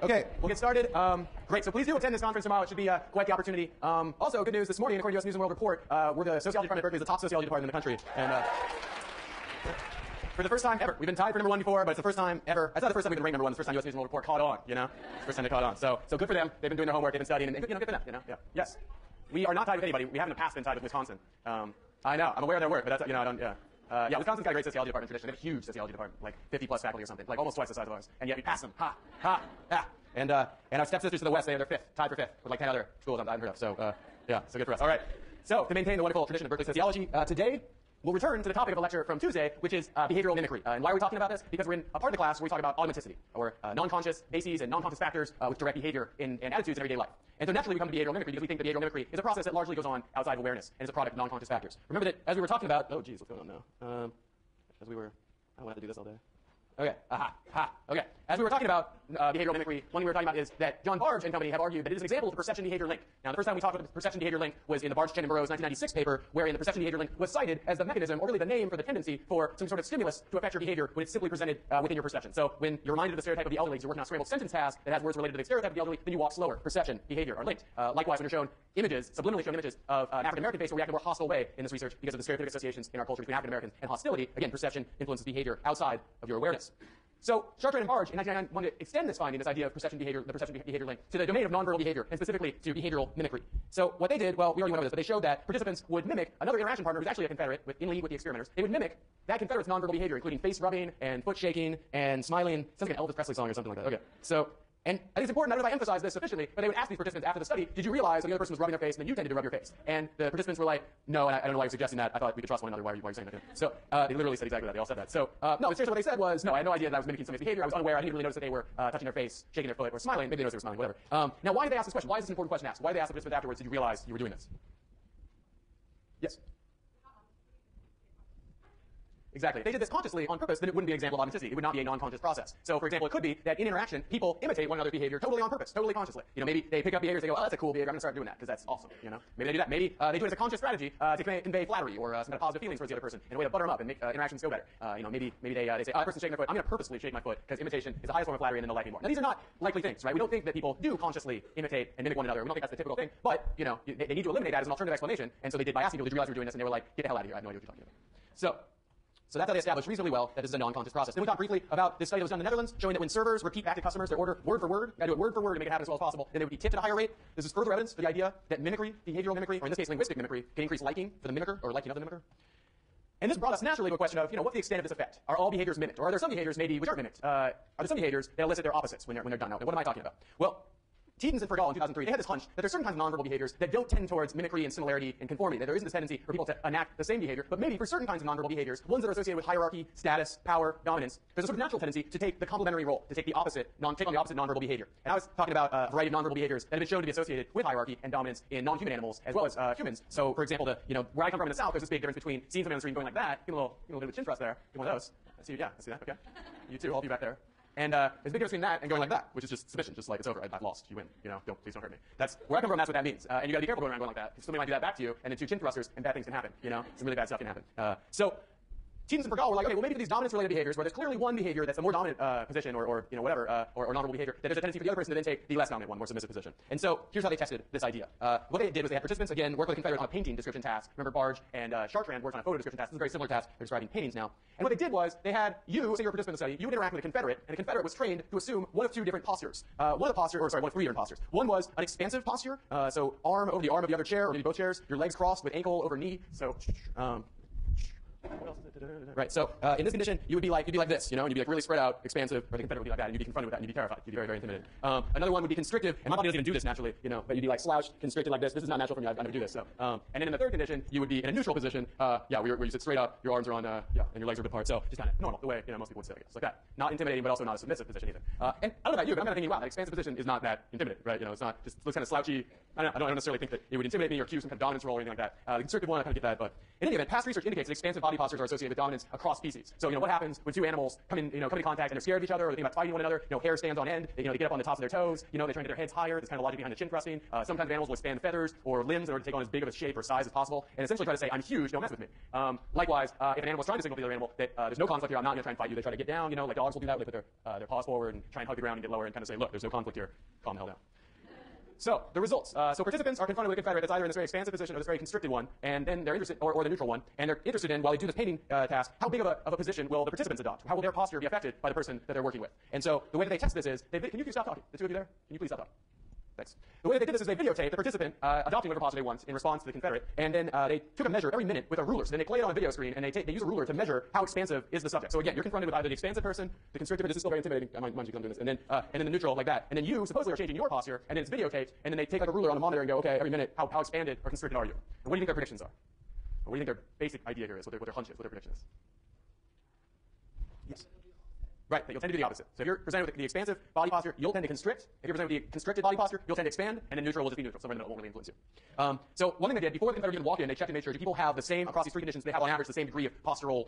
Okay, we'll get started. Great, so please do attend this conference tomorrow. It should be quite the opportunity. Also, good news, this morning, according to U.S. News & World Report, we're the sociology department at Berkeley is the top sociology department in the country. And for the first time ever, we've been tied for #1 before, but it's the first time ever. That's not the first time we've been ranked #1. It's the first time U.S. News & World Report caught on, you know? It's the first time they caught on. So good for them. They've been doing their homework, they've been studying, and good for them, you know? Yeah. Yes. We are not tied with anybody. We have in the past been tied with Wisconsin. I know, I'm aware of their work, but that's, you know, I don't, yeah. Wisconsin's got a great sociology department tradition. They have a huge sociology department, like 50 plus faculty or something, like almost twice the size of ours. And yet we pass them. Ha, ha, ha. And our stepsisters to the west, they're fifth, tied for fifth, with like 10 other schools I've heard of. So, yeah, so good for us. All right. So, to maintain the wonderful tradition of Berkeley sociology, today we'll return to the topic of a lecture from Tuesday, which is behavioral mimicry. And why are we talking about this? Because we're in a part of the class where we talk about automaticity, or non-conscious bases and non-conscious factors which direct behavior and attitudes in everyday life. And so naturally we come to behavioral mimicry because we think that behavioral mimicry is a process that largely goes on outside of awareness and is a product of non-conscious factors. Remember that as we were talking about, oh geez, what's going on now? As we were, I don't have to do this all day. Okay, okay. As we were talking about behavioral mimicry, one thing we were talking about is that John Barge and company have argued that it is an example of the perception-behavior link. Now, the first time we talked about the perception-behavior link was in the Barge, Chen, and Burroughs 1996 paper, wherein the perception-behavior link was cited as the mechanism, or really the name for the tendency for some sort of stimulus to affect your behavior when it's simply presented within your perception. So when you're reminded of the stereotype of the elderly, you're working on a scrambled sentence task that has words related to the stereotype of the elderly, then you walk slower. Perception, behavior are linked. Likewise, when you're shown images, subliminally shown images of an African-American face, will react in a more hostile way in this research because of the stereotypic associations in our culture between African-Americans and hostility. Again, perception influences behavior outside of your awareness. So Chartrand and Barge in 1999 wanted to extend this finding, this idea of perception behavior, the perception behavior link, to the domain of nonverbal behavior, and specifically to behavioral mimicry. So what they did, well, we already went over this, but they showed that participants would mimic another interaction partner who's actually a confederate in league with the experimenters. They would mimic that confederate's nonverbal behavior, including face rubbing and foot shaking and smiling. Sounds like an Elvis Presley song or something like that. Okay. So, and I think it's important, I don't know if I emphasize this sufficiently, but they would ask these participants after the study, did you realize that the other person was rubbing their face and then you tended to rub your face? And the participants were like, no, and I don't know why you're suggesting that. I thought we could trust one another. Why are you saying that? So they literally said exactly that. They all said that. So no, but seriously what they said was, no, I had no idea that I was mimicking somebody's behavior. I was unaware. I didn't really notice that they were touching their face, shaking their foot, or smiling. Maybe they noticed they were smiling, whatever. Now, why did they ask this question? Why is this an important question to ask? Why did they ask the participants afterwards, did you realize you were doing this? Yes? Exactly. If they did this consciously on purpose, then it wouldn't be an example of automaticity. It would not be a non-conscious process. So, for example, it could be that in interaction, people imitate one another's behavior totally on purpose, totally consciously. You know, maybe they pick up behaviors, they go, oh, that's a cool behavior, I'm going to start doing that, because that's awesome, you know? Maybe they do that. Maybe they do it as a conscious strategy to convey flattery or some kind of positive feelings towards the other person in a way to butter them up and make interactions go better. You know, maybe they say, oh, that person's shaking their foot, I'm going to purposely shake my foot, because imitation is the highest form of flattery and then they'll like me more. Now, these are not likely things, right? We don't think that people do consciously imitate and mimic one another. We don't think that's the typical thing, but, you know, they need to eliminate that as an alternative explanation, and so they did by asking people, did you realize you were doing this? And they were like, get the hell out of here, I have no idea what you're talking about. So that's how they established reasonably well that this is a non-conscious process. Then we talked briefly about this study that was done in the Netherlands, showing that when servers repeat back to customers their order word for word, gotta do it word for word to make it happen as well as possible, then they would be tipped at a higher rate. This is further evidence for the idea that mimicry, behavioral mimicry, or in this case linguistic mimicry, can increase liking for the mimicker or liking of the mimicker. And this brought us naturally to a question of, you know, what's the extent of this effect? Are all behaviors mimicked? Or are there some behaviors maybe which aren't mimicked? Are there some behaviors that elicit their opposites when they're done? Now, what am I talking about? Well, Tiedens and Fergal in 2003, they had this hunch that there's certain kinds of nonverbal behaviors that don't tend towards mimicry and similarity and conformity, that there isn't this tendency for people to enact the same behavior, but maybe for certain kinds of nonverbal behaviors, ones that are associated with hierarchy, status, power, dominance, there's a sort of natural tendency to take the complementary role, to take the opposite, take on the opposite nonverbal behavior. And I was talking about a variety of nonverbal behaviors that have been shown to be associated with hierarchy and dominance in non-human animals as well as humans. So, for example, where I come from in the South, there's this big difference between seeing somebody on the street going like that, give a little bit of a chin thrust there, give one of those. I see that, okay. You too, all of you back there. And there's a big difference between that and going like that, which is just submission, just like it's over, I've lost, you win, you know, please don't hurt me. That's where I come from, that's what that means. And you gotta be careful going around going like that, because somebody might do that back to you, and then two chin thrusters, and bad things can happen, you know, some really bad stuff can happen. So Tiedens and Fergal were like, okay, well maybe these dominance-related behaviors, where there's clearly one behavior that's a more dominant position, or you know, whatever, or nonverbal behavior, that there's a tendency for the other person to then take the less dominant one, more submissive position. And so here's how they tested this idea. What they did was they had participants, again, work with a confederate on a painting description task. Remember Barge and Chartrand worked on a photo description task. This is a very similar task. They're describing paintings now. And what they did was they had you, say you're a participant in the study, you would interact with a confederate, and a confederate was trained to assume one of two different postures. One of three different postures. One was an expansive posture, so arm over the arm of the other chair, or maybe both chairs, your legs crossed with ankle over knee. So what else is it? Right, so in this condition, you'd be like this, you know, and you'd be like really spread out, expansive, or the confederate would be like that, and you'd be confronted with that, and you'd be terrified. You'd be very, very intimidated. Another one would be constrictive, and my body doesn't even do this naturally, you know, but you'd be like slouched, constricted like this. This is not natural for me, I never do this. So, and then in the third condition, you would be in a neutral position, where you sit straight up, your arms are on, and your legs are a bit apart. So just kind of normal, the way, you know, most people would sit, I guess, like that. Not intimidating, but also not a submissive position either. And I don't know about you, but I'm kind of thinking, wow, that expansive position is not that intimidating, right? You know, it's not, just looks kind of slouchy. I don't necessarily think that it would intimidate me or cue some kind of dominance role or anything like that. The constrictive one, I kind of get that, but in any event, past research indicates that expansive body postures are associated associated with dominance across species. So, what happens when two animals come in contact and they're scared of each other, or they think about fighting one another? Hair stands on end. They get up on the tops of their toes. They try to get their heads higher. That's kind of logic behind the chin thrusting. Sometimes animals will expand feathers or limbs in order to take on as big of a shape or size as possible, and essentially try to say, I'm huge, don't mess with me. Likewise, if an animal is trying to signal to the other animal that there's no conflict here, I'm not going to try and fight you, they try to get down. Like dogs will do that. They put their paws forward and try and hug the ground and get lower and kind of say, look, there's no conflict here. Calm the hell down. So, the results. So participants are confronted with a confederate that's either in this very expansive position or this very constricted one, and then they're interested, or the neutral one, and they're interested in, while they do this painting task, how big of a position will the participants adopt? How will their posture be affected by the person that they're working with? And so, the way that they test this is, can you stop talking? The two of you there? Can you please stop talking? Thanks. The way that they did this is they videotaped the participant adopting whatever posture they want in response to the confederate, and then they took a measure every minute with a ruler. So then they play it on a video screen, and they use a ruler to measure how expansive is the subject. So again, you're confronted with either the expansive person, the constricted, this is still very intimidating. Mind you, because I'm doing this, and then the neutral like that. And then you supposedly are changing your posture, and then it's videotaped, and then they take like a ruler on a monitor and go, okay, every minute, how expanded or constricted are you? And what do you think their predictions are? Or what do you think their basic idea here is? What their hunch is? What their prediction is? Yes. Right, that you'll tend to do the opposite. So if you're presented with the expansive body posture, you'll tend to constrict. If you're presented with the constricted body posture, you'll tend to expand, and then neutral will just be neutral. Somewhere in the middle won't really influence you. So one thing they did, before the confederate even walked in, they checked and made sure do people have the same, across these three conditions, they have on average the same degree of postural,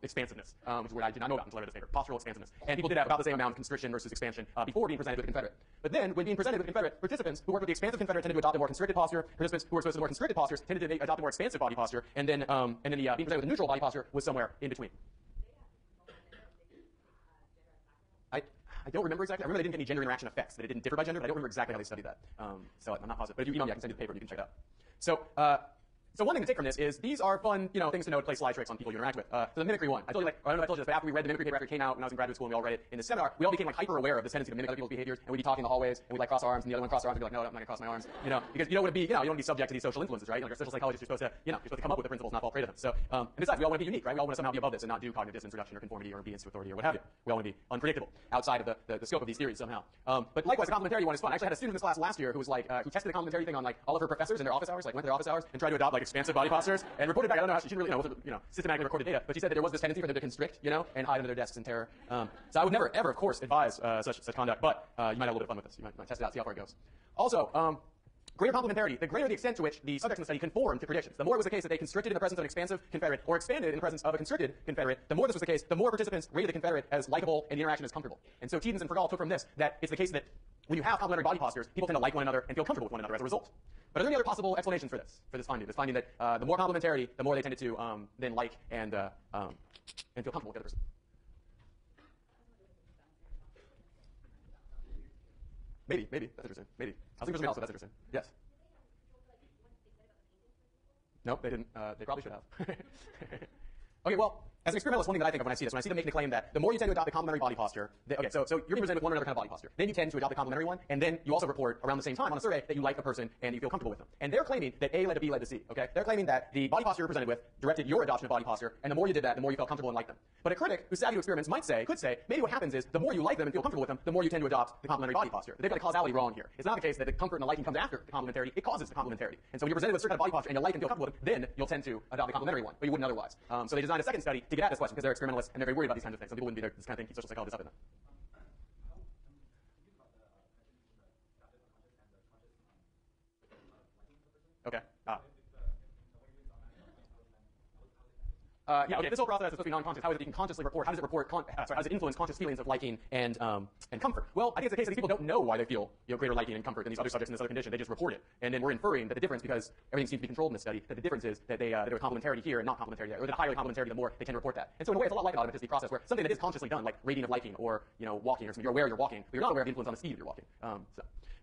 expansiveness, which is a word I did not know about until I read this paper, postural expansiveness. And people did have about the same amount of constriction versus expansion before being presented with the confederate. But then, when being presented with the confederate, participants who worked with the expansive confederate tended to adopt a more constricted posture. Participants who were exposed to the more constricted postures tended to adopt a more expansive body posture, and then the being presented with a neutral body posture was somewhere in between. I don't remember exactly. I remember they didn't get any gender interaction effects, that it didn't differ by gender, but I don't remember exactly how they studied that. So I'm not positive. But if you email me, I can send you the paper and you can check it out. So one thing to take from this is these are fun, things to know to play slide tricks on people you interact with. So the mimicry one, I don't know if I told you this, but after we read the mimicry paper after it came out when I was in graduate school and we all read it in the seminar, we all became hyper aware of this tendency to mimic other people's behaviors, and we'd be talking in the hallways, and we'd cross our arms, and the other one cross our arms, and be like, no, I'm not gonna cross my arms, because you don't want to be, you don't want to be subject to these social influences, right? Like a social psychologist, you're supposed to come up with the principles, not fall prey to them. So, and besides, we all want to be unique, right? We all want to somehow be above this and not do cognitive dissonance reduction or conformity or obedience to authority or what have you. We all want to be unpredictable outside of the scope of these theories somehow. But likewise, the complementarity one is fun. I actually had a student in this class last year who was who tested the complementarity thing on all of her professors in their office hours, went to their office hours and tried to adopt expansive body postures and reported back. I don't know how she didn't really, systematically recorded data, but she said that there was this tendency for them to constrict, and hide under their desks in terror. So I would never, ever, of course, advise such conduct, but you might have a little bit of fun with this. You might test it out, see how far it goes. Also, greater complementarity, the greater the extent to which the subjects in the study conform to predictions. The more it was the case that they constricted in the presence of an expansive confederate or expanded in the presence of a constricted confederate, the more this was the case, the more participants rated the confederate as likable and the interaction as comfortable. And so Tiedens and Fergal took from this that it's the case that when you have complementary body postures, people tend to like one another and feel comfortable with one another as a result. But are there any other possible explanations for this finding? This finding that the more complementarity, the more they tended to then like and feel comfortable with the other person. Maybe. That's interesting. Maybe. I was thinking something else, but that's interesting. Yes. Nope, they didn't. They probably should have. Okay, well, as an experimentalist, one thing that I think of when I see this, when I see them making the claim that the more you tend to adopt the complementary body posture, so you're being presented with one or another kind of body posture. Then you tend to adopt the complementary one, and then you also report around the same time on a survey that you like a person and you feel comfortable with them. And they're claiming that A led to B led to C, okay? They're claiming that the body posture you're presented with directed your adoption of body posture, and the more you did that, the more you felt comfortable and liked them. But a critic who's savvy to experiments could say, maybe what happens is the more you like them and feel comfortable with them, the more you tend to adopt the complementary body posture. But they've got the causality wrong here. It's not the case that the comfort and the liking comes after the complementarity, it causes the complementarity. And so when you're presented with a certain kind of body posture and you like and feel comfortable with them, then you'll tend to adopt the complementary one, but you wouldn't otherwise. So they designed a second study to get at this question because they're experimentalists and they're very worried about these kinds of things. Some people wouldn't be there, this kind of thing keeps social psychologists up at night. Okay. Okay, this whole process is supposed to be non-conscious. How is it you can consciously report? How does it influence conscious feelings of liking and comfort? Well, I think it's the case that these people don't know why they feel greater liking and comfort than these other subjects in this other condition. They just report it. And then we're inferring that the difference, because everything seems to be controlled in this study, that the difference is that there was complementarity here and not complementarity there, or that highly complementarity the more they tend to report that. And so in a way, it's a lot like an automaticity process where something that is consciously done, like rating of liking or walking or something, you're aware you're walking, but you're not aware of the influence on the speed of your walking.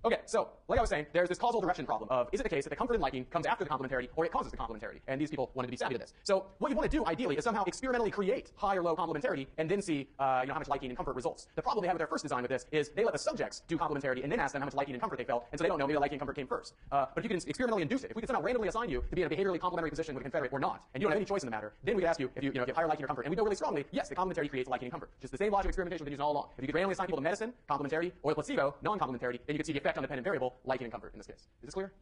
Okay, so like I was saying, there's this causal direction problem of, is it the case that the comfort and liking comes after the complementarity or it causes the complementarity? And these people wanted to be savvy to this. So what you want to do, ideally, is somehow experimentally create high or low complementarity and then see how much liking and comfort results. The problem they have with their first design with this is they let the subjects do complementarity and then ask them how much liking and comfort they felt, and so they don't know, maybe the liking and comfort came first. But if you can experimentally induce it, if we can somehow randomly assign you to be in a behaviorally complementary position with a confederate or not, and you don't have any choice in the matter, then we could ask you if you have higher liking or comfort. And we know really strongly, yes, the complementarity creates liking and comfort. Just the same logic of experimentation we've been using all along. If you could randomly assign people to medicine, complementarity, or the placebo, non-complementarity, then you could see the effect on dependent variable, liking and comfort in this case. Is this clear?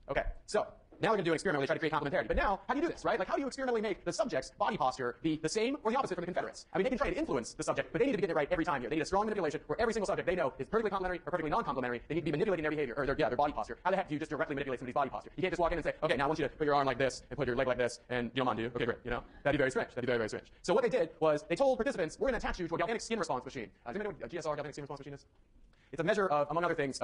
Okay, so Now we're going to do an experiment where they try to create complementarity. But now, how do you do this, right? Like, how do you experimentally make the subject's body posture be the same or the opposite from the Confederates? I mean, they can try to influence the subject, but they need to be getting it right every time here. They need a strong manipulation where every single subject they know is perfectly complementary or perfectly non-complementary. They need to be manipulating their behavior, or their body posture. How the heck do you just directly manipulate somebody's body posture? You can't just walk in and say, okay, now I want you to put your arm like this and put your leg like this, and you don't mind, do you? Okay, great. You know, that'd be very strange. That'd be very, very strange. So what they did was they told participants, we're going to attach you to a galvanic skin response machine. Does anybody know what a GSR, galvanic skin response machine, is? It's a measure of, among other things,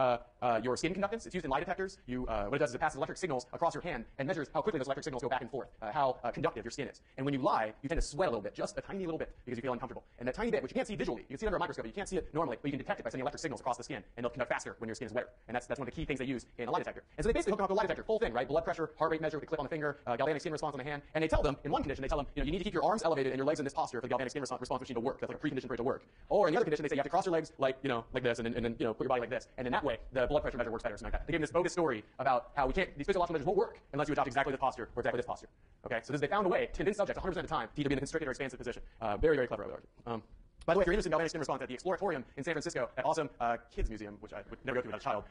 your skin conductance. It's used in lie detectors. What it does is it passes electric signals across your hand and measures how quickly those electric signals go back and forth, how conductive your skin is. And when you lie, you tend to sweat a little bit, just a tiny little bit, because you feel uncomfortable. And that tiny bit, which you can't see visually, you can see it under a microscope, you can't see it normally, but you can detect it by sending electric signals across the skin, and they'll conduct faster when your skin is wetter. And that's one of the key things they use in a lie detector. And so they basically hook them up to a lie detector, full thing, right? Blood pressure, heart rate measure with a clip on the finger, galvanic skin response on the hand. And they tell them, in one condition, they tell them, you need to keep your arms elevated and your legs in this posture for the galvanic skin response machine to work. That's like a precondition for it to work. Or in the other condition, they say you have to cross your legs like, like this, and then put your body like this. And then that way, the blood pressure measure works better, something like that. They gave them this bogus story about how these physiological measures won't work unless you adopt exactly this posture or exactly this posture. Okay, so they found a way to convince subjects 100% of the time to either be in a constricted or expansive position. Very, very clever, I would argue. By the way, if you're interested in galvanic skin response at the Exploratorium in San Francisco, that awesome kids museum, which I would never go to without a child,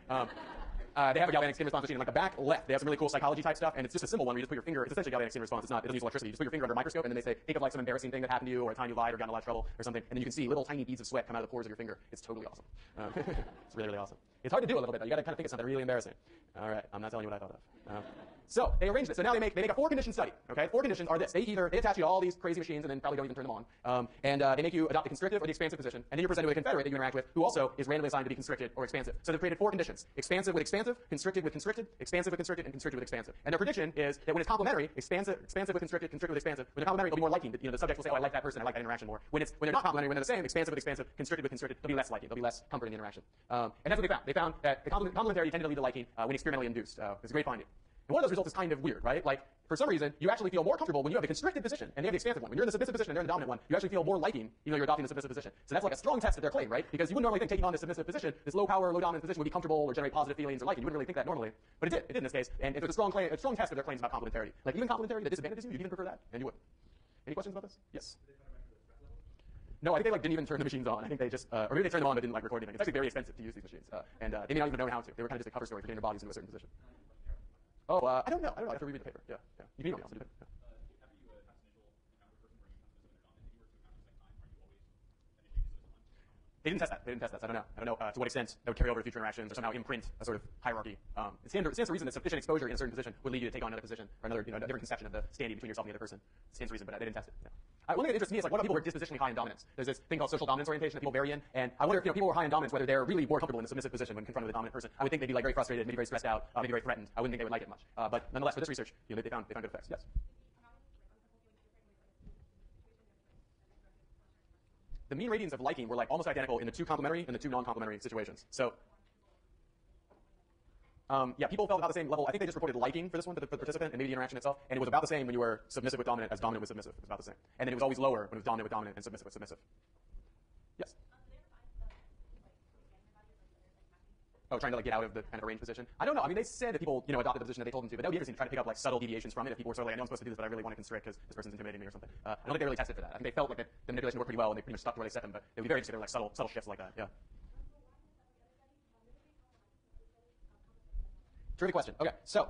they have a galvanic skin response machine in like the back left. They have some really cool psychology type stuff, and it's just a simple one where you just put your finger. It's essentially galvanic skin response. It doesn't use electricity. You just put your finger under a microscope, and then they say, think of like some embarrassing thing that happened to you, or a time you lied or got in a lot of trouble, or something, and then you can see little tiny beads of sweat come out of the pores of your finger. It's totally awesome. It's really, really awesome. It's hard to do a little bit though. You got to kind of think of something really embarrassing. All right, I'm not telling you what I thought of. So they arranged it. So now they make a 4-condition study. Okay, 4 conditions are this: they attach you to all these crazy machines and then probably don't even turn them on, and they make you adopt the constrictive or the expansive position, and then you're presented with a confederate that you interact with, who also is randomly assigned to be constricted or expansive. So they've created 4 conditions: expansive with expansive, constricted with constricted, expansive with constricted, and constricted with expansive. And their prediction is that when it's complementary, expansive with constricted, constricted with expansive. When they're complementary, they'll be more liking. The subject will say, oh, I like that person, I like that interaction more. When they're not complementary, when they're the same, expansive with expansive, constricted with constricted, they'll be less liking. They'll be less comfort in the interaction. And that's what they found. They found that the complementarity tended to lead to liking when experimentally induced. It's a great finding. And one of those results is kind of weird, right? Like, for some reason, you actually feel more comfortable when you have the constricted position and they have the expansive one. When you're in the submissive position and they're in the dominant one, you actually feel more liking, even though you're adopting the submissive position. So that's like a strong test of their claim, right? Because you wouldn't normally think taking on this submissive position, this low power, low dominant position would be comfortable or generate positive feelings or liking. You wouldn't really think that normally. But it did. It did in this case. And it was a strong test of their claims about complementarity. Like, even complementarity that disadvantages you, you'd even prefer that, and you would. Any questions about this? Yes? No, I think they didn't even turn the machines on. I think they just, or maybe they turned them on but didn't record anything. It's actually very expensive to use these machines, and they may not even know how to. They were kind of just a cover story for getting their bodies into a certain position. Oh, I don't know. I have to reread the paper. Yeah. You can email me also. Yeah. They didn't test that. So I don't know to what extent that would carry over to future interactions or somehow imprint a sort of hierarchy. It stands to reason that sufficient exposure in a certain position would lead you to take on another position or another, a different conception of the standing between yourself and the other person. It stands to reason, but they didn't test it. No. One thing that interests me is like what about people who are dispositionally high in dominance? There's this thing called social dominance orientation that people vary in, and I wonder if people who are high in dominance whether they're really more comfortable in the submissive position when confronted with a dominant person. I would think they'd be like very frustrated, maybe very stressed out, maybe very threatened. I wouldn't think they would like it much. But nonetheless, for this research, they found good effects. Yes. The mean ratings of liking were like almost identical in the 2 complementary and the 2 non-complementary situations. So, yeah, people felt about the same level. I think they just reported liking for this one, for the participant, and maybe the interaction itself. And it was about the same when you were submissive with dominant as dominant with submissive. It was about the same. And then it was always lower when it was dominant with dominant and submissive with submissive. Yes? Oh, trying to like get out of the kind of arranged position. I don't know. I mean, they said that people, adopted the position that they told them to, but that would be interesting to try to pick up like subtle deviations from it. If people were sort of like, I know I'm supposed to do this, but I really want to constrict because this person's intimidating me or something. I don't think they really tested for that. I think they felt like the manipulation worked pretty well and they pretty much stuck to where they set them. But it would be very interesting if there were like subtle shifts like that. Yeah. Terrific question. Okay, so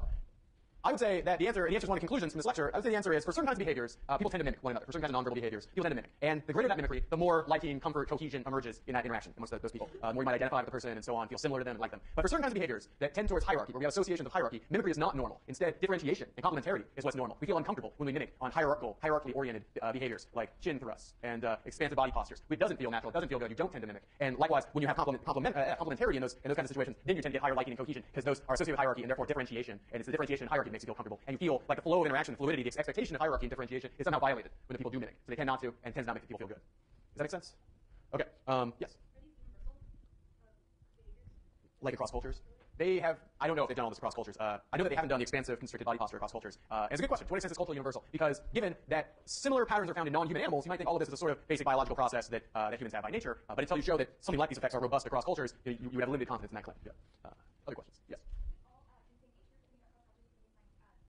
I would say that the answer is one of the conclusions from this lecture. I would say the answer is for certain kinds of behaviors, people tend to mimic one another. For certain kinds of nonverbal behaviors, people tend to mimic. And the greater that mimicry, the more liking, comfort, cohesion emerges in that interaction amongst those people. The more you might identify with the person and so on, feel similar to them and like them. But for certain kinds of behaviors that tend towards hierarchy, where we have associations of hierarchy, mimicry is not normal. Instead, differentiation and complementarity is what's normal. We feel uncomfortable when we mimic on hierarchically oriented behaviors like chin thrusts and expansive body postures. It doesn't feel natural. It doesn't feel good. You don't tend to mimic. And likewise, when you have complementarity in those kinds of situations, then you tend to get higher liking and cohesion because those are associated with hierarchy and therefore differentiation. And it's the differentiation hierarchy that makes you feel comfortable. And you feel like the flow of interaction, the fluidity, the expectation of hierarchy and differentiation is somehow violated when the people do mimic. So they tend not to, and tends not to make people feel good. Does that make sense? Okay. Yes. Like across cultures? They have, I don't know if they've done all this across cultures. I know that they haven't done the expansive, constricted body posture across cultures. It's a good question. To what extent is culturally universal? Because given that similar patterns are found in non-human animals, you might think all of this is a sort of basic biological process that humans have by nature. But until you show that something like these effects are robust across cultures, you would have limited confidence in that claim. Yeah.